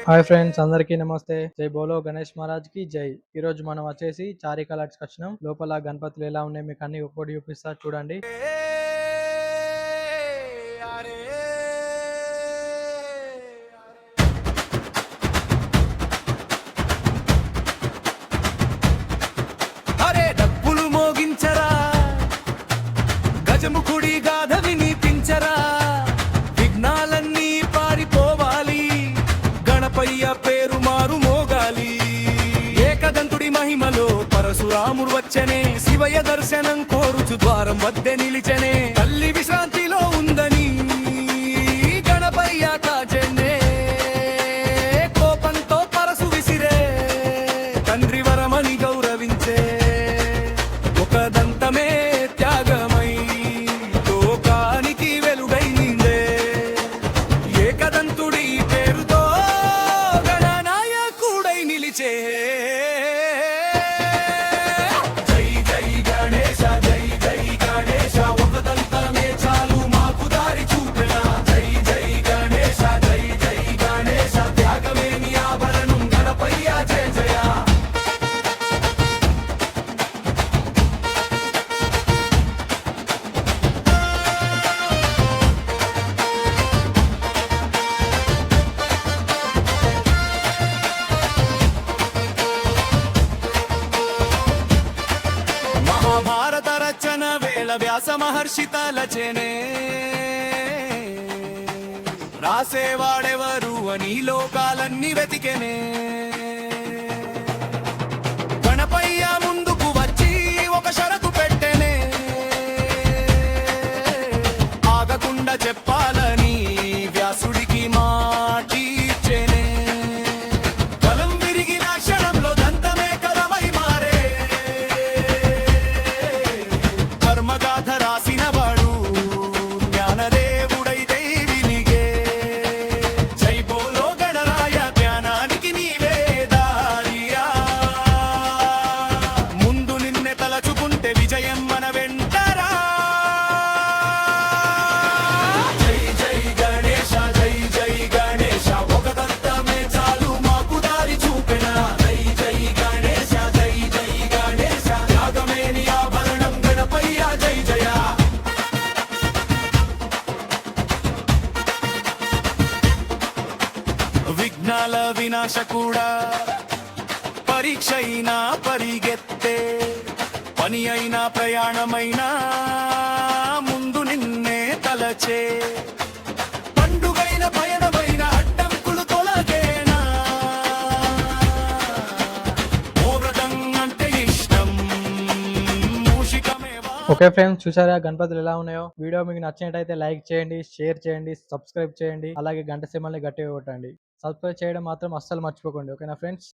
Hi friends, అందరికీ నమస్తే. జై బోలో గణేష్ మహారాజ్ కి జై. ఈ రోజు మనం వచ్చేసి చారికా లడ్స్ వచ్చినాం. లోపల గణపతులు ఎలా ఉన్నాయి మీకు అన్ని ఒక్కటి చూపిస్తా చూడండి. అరే డప్పులు మోగించరా, గజముఖుడి గాథ వినిపించరా, విఘ్నాలన్నీ పారిపోవాలి, గణపయ్య పేరు మారు మోగాలి. ఏకదంతుడి మహిమలో పరశురాముడు వచ్చనే, శివయ్య దర్శనం కోరుచు ద్వారం వద్దే నిలిచనే. తల్లి విశ్రాంతిలో ఉందని గణపయ్య కాచెనే, కోపంతో పరశు విసిరే, తండ్రి వరమని గౌరవించే. ఒక దంతమే త్యాగమై లోకానికి వెలుగై నిండే, ఏకదంతుడి పేరుతో గణనాయకుడై నిలిచే. జై జై గణేశ, జై జై గణేశ, ఒక దంతమే చాలు మాకు దారి చూపెనా. జై జై గణేశ, జై జై గణేశ, త్యాగమే నీ ఆభరణం, గణపయ్య జయ జయ. మహాభారత రచన వేళ వ్యాస మహర్షి తలచెనే, రాసేవాడెవరు అని లోకాలన్నీ వెతికెనే. గణపయ్య ముందుకు వచ్చి ఒక షరతు పెట్టెనే, ఆగకుండా చెప్పాలని వ్యాసుడికి మాటిచ్చెనే. బలం విరిగిన క్షణంలో దంతమే కలమై మారే, కర్మగాథ రాసిన వాడు జ్ఞానదేవుడై దైవినిగే. జై బోలో గణరాయ, జ్ఞానానికి నీవే దారియా. ముందు నిన్నే తలచుకుంటే విజయం మన వెంటరా. జై జై గణేశ, జై జై గణేశ, ఒక దంతమే చాలు మాకు దారి చూపెనా. జై జై గణేశ, జై జై గణేశ, త్యాగమే నీ ఆభరణం, గణపయ్య జై జయ. విఘ్నాల వినాశకుడా, పరీక్ష అయినా పరిగెత్తే, పని అయినా ప్రయాణమైనా ముందు నిన్నే తలచే. పండుగైన పయనమైన అడ్డంకులు తొలగేనా, ఓ వ్రతం అంటే ఇష్టం మూషికమేవా. ఓకే ఫ్రెండ్స్, చూసారా గణపతులు ఎలా ఉన్నాయో. వీడియో మీకు నచ్చినట్టయితే లైక్ చేయండి, షేర్ చేయండి, సబ్స్క్రైబ్ చేయండి, అలాగే గంట సింబల్ని గట్టిగా కొట్టండి. సబ్స్క్రైబ్ చేయడం మాత్రం అస్సలు మర్చిపోకండి. ఓకేనా ఫ్రెండ్స్.